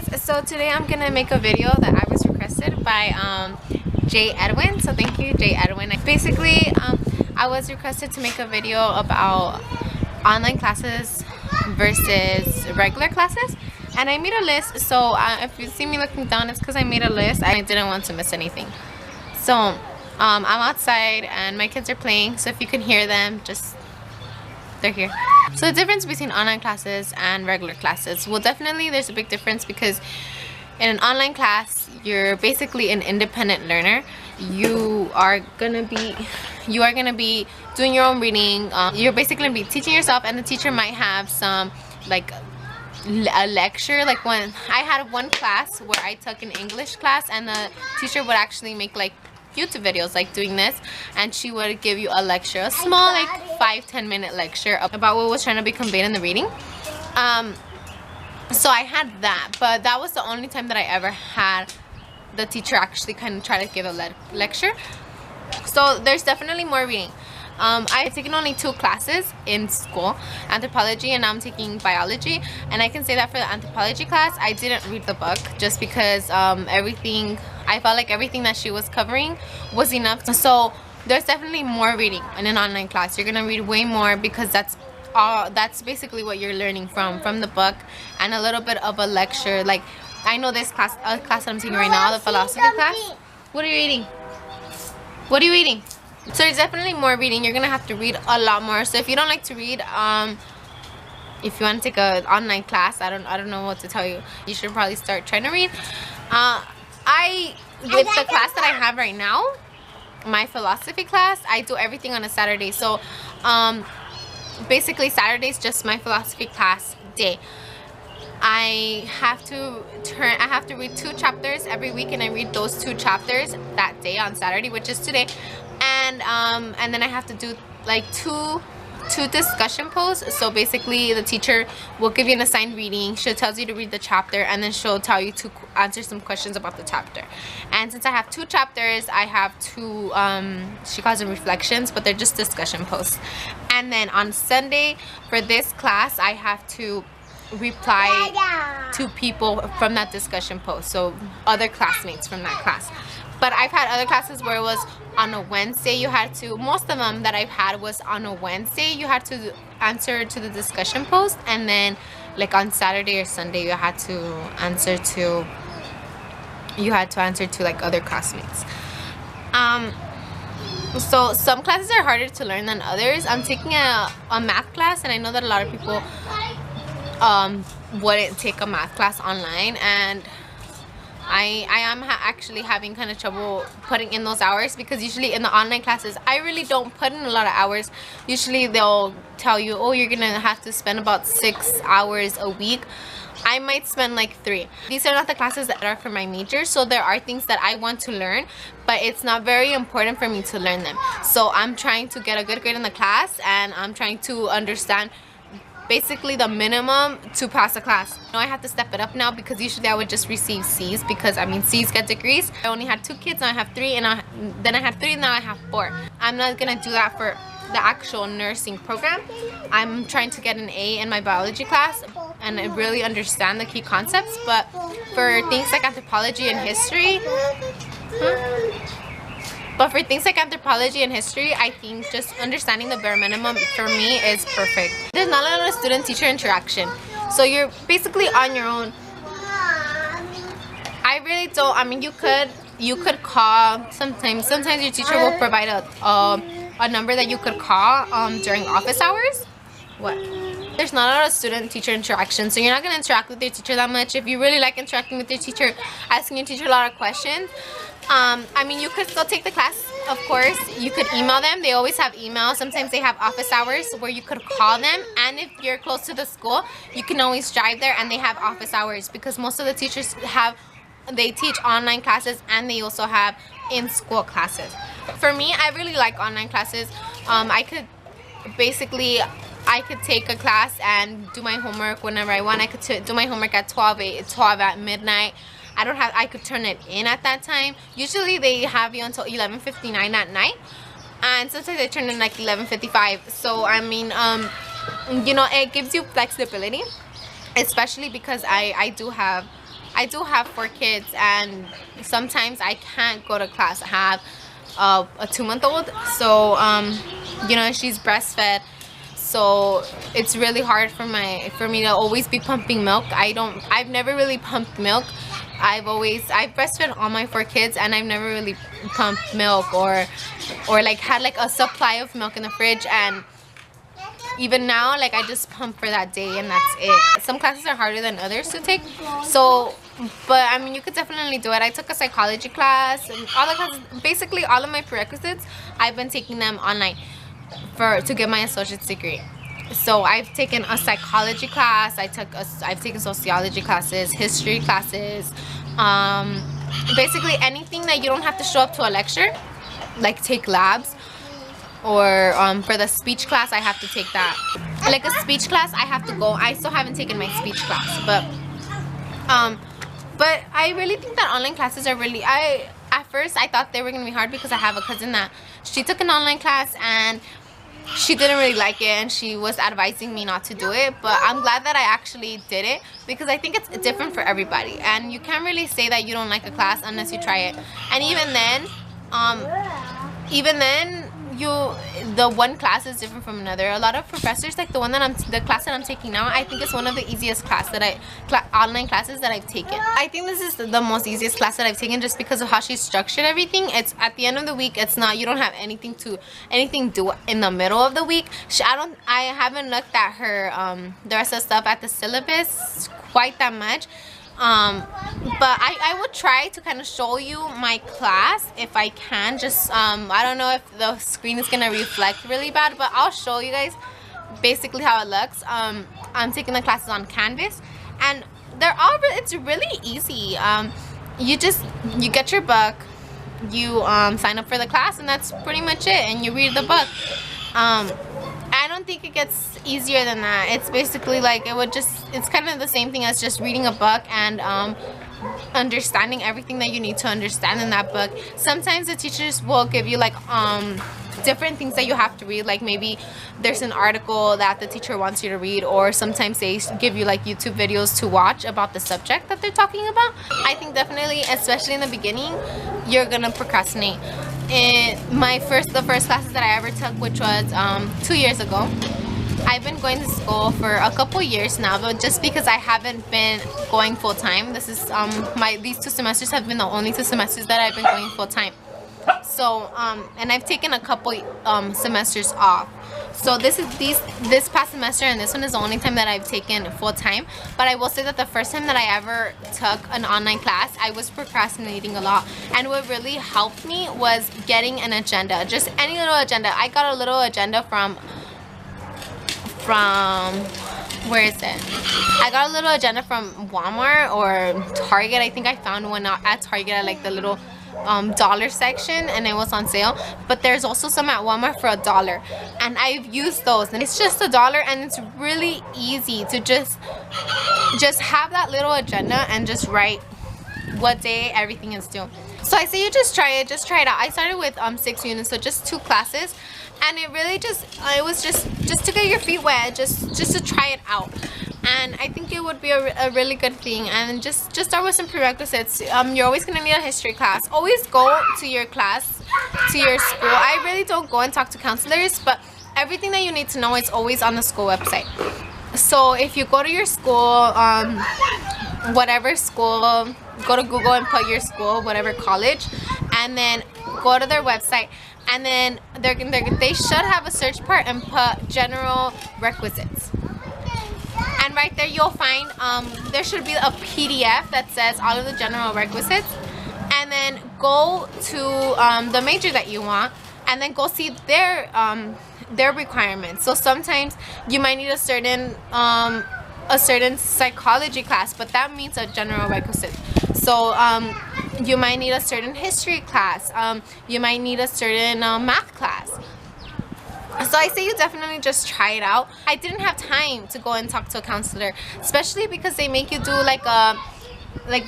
guys, so today I'm gonna make a video that I was requested by Jay Edwin. So thank you, Jay Edwin. Basically, I was requested to make a video about online classes versus regular classes, and I made a list. So if you see me looking down, it's because I made a list. I didn't want to miss anything. So I'm outside and my kids are playing, so if you can hear them, just they're here. So the difference between online classes and regular classes, well, definitely there's a big difference, because in an online class you're basically an independent learner. You are gonna be doing your own reading. You're basically gonna be teaching yourself, and the teacher might have some like a lecture. Like when I had one class where I took an English class, and the teacher would actually make like YouTube videos like doing this, and she would give you a lecture, a small like 5-10 minute lecture about what was trying to be conveyed in the reading. So I had that, but that was the only time that I ever had the teacher actually kind of try to give a lecture. So there's definitely more reading. I've taken only 2 classes in school, anthropology, and now I'm taking biology, and I can say that for the anthropology class I didn't read the book, just because I felt like everything that she was covering was enough. So there's definitely more reading in an online class. You're gonna read way more, because that's basically what you're learning from the book, and a little bit of a lecture. Like I know this class that I'm taking right now, the philosophy class. What are you reading? What are you reading? So there's definitely more reading. You're gonna have to read a lot more. So if you don't like to read, if you want to take an online class, I don't know what to tell you. You should probably start trying to read. With the class that I have right now, my philosophy class, I do everything on a Saturday. So basically Saturday is just my philosophy class day. I have to read 2 chapters every week, and I read those 2 chapters that day on Saturday, which is today. And then I have to do like two discussion posts. So basically the teacher will give you an assigned reading. She tells you to read the chapter, and then she'll tell you to answer some questions about the chapter. And since I have 2 chapters, I have 2 she calls them reflections, but they're just discussion posts. And then on Sunday for this class, I have to reply to people from that discussion post, so other classmates from that class. But I've had other classes where it was on a Wednesday. Most of them that I've had was on a Wednesday. You had to answer to the discussion post, and then like on Saturday or Sunday you had to answer to like other classmates. So some classes are harder to learn than others. I'm taking a math class, and I know that a lot of people wouldn't take a math class online, and I am actually having kind of trouble putting in those hours, because usually in the online classes I really don't put in a lot of hours. Usually they'll tell you, oh, you're gonna have to spend about 6 hours a week. I might spend like 3. These are not the classes that are for my major, so there are things that I want to learn, but it's not very important for me to learn them. So I'm trying to get a good grade in the class, and I'm trying to understand basically the minimum to pass a class. Now I have to step it up now, because usually I would just receive C's, because I mean C's get degrees. I only had 2 kids, now I have 3, and then I had 3, now I have 4. I'm not gonna do that for the actual nursing program. I'm trying to get an A in my biology class and I really understand the key concepts, but for things like anthropology and history, I think just understanding the bare minimum for me is perfect. There's not a lot of student-teacher interaction, so you're basically on your own. I really don't. I mean, you could call sometimes. Sometimes your teacher will provide a number that you could call during office hours. What? There's not a lot of student-teacher interaction, so you're not gonna interact with your teacher that much. If you really like interacting with your teacher, asking your teacher a lot of questions, I mean, you could still take the class, of course. You could email them. They always have email. Sometimes they have office hours where you could call them, and if you're close to the school, you can always drive there, and they have office hours, because most of the teachers they teach online classes, and they also have in-school classes. For me, I really like online classes. I could take a class and do my homework whenever I want. I could do my homework at 12 at midnight. I could turn it in at that time. Usually they have you until 11:59 at night, and sometimes they turn in like 11:55. So I mean, you know, it gives you flexibility, especially because I do have I do have 4 kids, and sometimes I can't go to class. I have a 2-month-old, so you know, she's breastfed, so it's really hard for me to always be pumping milk. I've never really pumped milk. I've breastfed all my 4 kids, and I've never really pumped milk or like had like a supply of milk in the fridge. And even now, like, I just pump for that day and that's it. Some classes are harder than others to take, so, but I mean, you could definitely do it. I took a psychology class, and all the classes, basically all of my prerequisites, I've been taking them online to get my associate's degree. So I've taken a psychology class, I've taken sociology classes, history classes, basically anything that you don't have to show up to a lecture, like take labs. Or for the speech class, I have to take that. Like a speech class, I have to go. I still haven't taken my speech class, but I really think that online classes are really, at first I thought they were gonna be hard, because I have a cousin that she took an online class and she didn't really like it, and she was advising me not to do it. But I'm glad that I actually did it, because I think it's different for everybody, and you can't really say that you don't like a class unless you try it. And even then the one class is different from another. A lot of professors, like the class that I'm taking now, I think it's one of the easiest online classes that I've taken. I think this is the most easiest class that I've taken, just because of how she structured everything. It's at the end of the week, it's not, you don't have anything due in the middle of the week. I haven't looked at her the rest of the stuff at the syllabus quite that much. But I would try to kind of show you my class if I can. Just I don't know if the screen is gonna reflect really bad, but I'll show you guys basically how it looks. I'm taking the classes on Canvas, and it's really easy. You get your book, you sign up for the class, and that's pretty much it, and you read the book. I don't think it gets easier than that. It's basically like, it's kind of the same thing as just reading a book and understanding everything that you need to understand in that book. Sometimes the teachers will give you like different things that you have to read, like maybe there's an article that the teacher wants you to read, or sometimes they give you like YouTube videos to watch about the subject that they're talking about. I think definitely, especially in the beginning, you're gonna procrastinate. The first classes that I ever took, which was 2 years ago, I've been going to school for a couple years now, but just because I haven't been going full time, these 2 semesters have been the only 2 semesters that I've been going full time. So and I've taken a couple semesters off. So this past semester and this one is the only time that I've taken full time. But I will say that the first time that I ever took an online class, I was procrastinating a lot, and what really helped me was getting an agenda, just any little agenda. I got a little agenda from where is it? I got a little agenda from Walmart or Target. I think I found one at Target at like the little dollar section, and it was on sale. But there's also some at Walmart for $1, and I've used those, and it's just $1, and it's really easy to just have that little agenda and just write what day everything is due. So I say you just try it out. I started with 6 units, so just 2 classes, and it really it was just to get your feet wet, just to try it out. And I think it would be a really good thing. And just start with some prerequisites. You're always going to need a history class. Always go to your class, to your school. I really don't go and talk to counselors, but everything that you need to know is always on the school website. So if you go to your school, whatever school, go to Google and put your school, whatever college, and then go to their website. And then they should have a search part and put general requisites. And right there you'll find there should be a PDF that says all of the general requisites, and then go to the major that you want, and then go see their requirements. So sometimes you might need a certain psychology class, but that means a general requisite. So you might need a certain history class, you might need a certain math class. So I say you definitely just try it out. I didn't have time to go and talk to a counselor, especially because they make you do like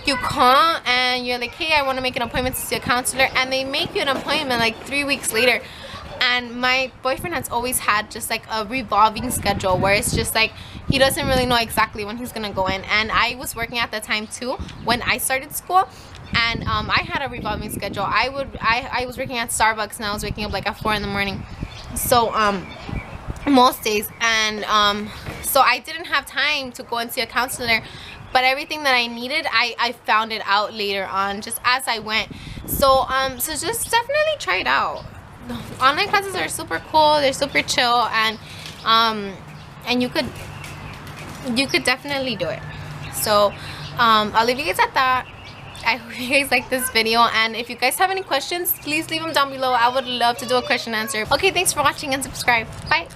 you call and you're like, hey, I want to make an appointment to see a counselor, and they make you an appointment like 3 weeks later. And my boyfriend has always had just like a revolving schedule where it's just like he doesn't really know exactly when he's gonna go in. And I was working at the time too when I started school, and I had a revolving schedule. I was working at Starbucks, and I was waking up like at 4 in the morning, so most days. And so I didn't have time to go and see a counselor, but everything that I needed, I found it out later on just as I went. So so just definitely try it out. The online classes are super cool, they're super chill, and you could definitely do it. So I'll leave you guys at that. I hope you guys like this video, and if you guys have any questions, please leave them down below. I would love to do a question answer. Okay, thanks for watching, and subscribe. Bye.